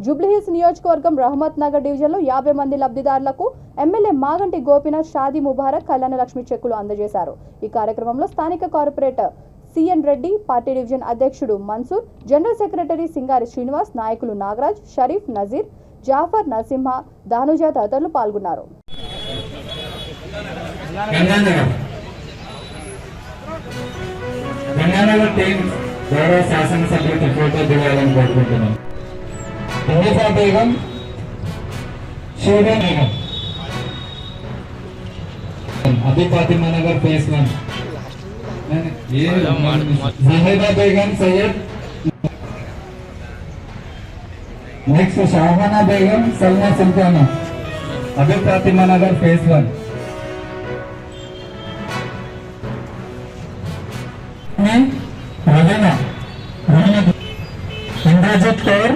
జూబ్లీహిల్స్ నియోజకవర్గం రహమత్ నగర్ డివిజన్లో 50 మంది లబ్ధిదారులకు ఎమ్మెల్యే మాగంటి గోపీనాథ్ షాదీ ముబారక్ కళ్యాణ లక్ష్మి చెక్కులు అందజేశారు. ఈ కార్యక్రమంలో స్థానిక corporator C N Reddy, party division అధ్యక్షుడు మన్సూర్, జనరల్ సెక్రటరీ సింగారి శ్రీనివాస్, నాయకులు నాగరాజ్, షరీఫ్, నజీర్, జాఫర్, నరసింహ, దానుజ తదితరులు పాల్గొన్నారు. अभी फातिमा नगर फेस 1 जाहिदा बेगम सैयद, नेक्स्ट शाहबाना बेगम सलमा सुल्ताना, अभी फातिमा नगर फेस 1 रजना इंद्रजीत कौर,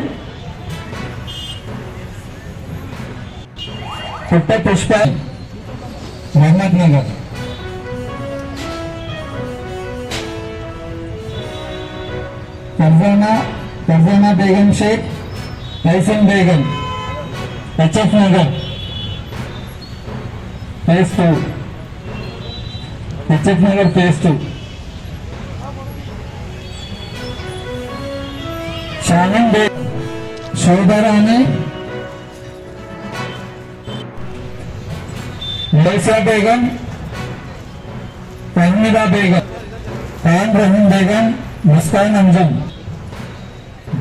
पुट्टा पुष्पा मोहम्मद नगर, फरजाना बेगम शेख, तैसन बेगम एचएफ नगर फेस 2, एचएफ नगर फेस 2, शामिन बेगम, शोधरानी, लैसा बेगम, फहमीदा बेगम, खान रहीम बेगम, मुस्कान अंजुम,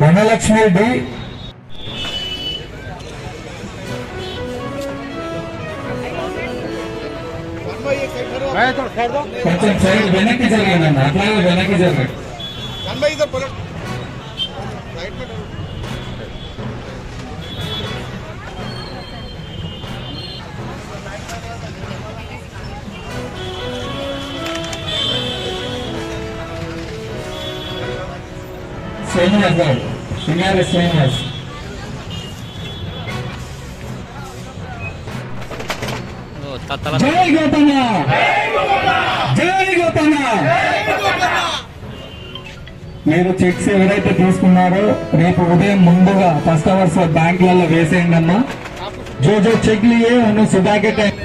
धनलक्ष्मी डी, వెనక్కి జరిగిందన్న అట్లాగే వెనక్కి జరిగింది. శ్రీనివాస్ గారు, సింగారి శ్రీనివాస్, జై గోపన్న, జై గోపన్న. మీరు చెక్స్ ఎవరైతే తీసుకున్నారో రేపు ఉదయం ముందుగా ఫస్ట్ అవర్స్ బ్యాంకులలో వేసేయండి అమ్మా. जो जो चेक लिए उन्हें सुबह के टाइम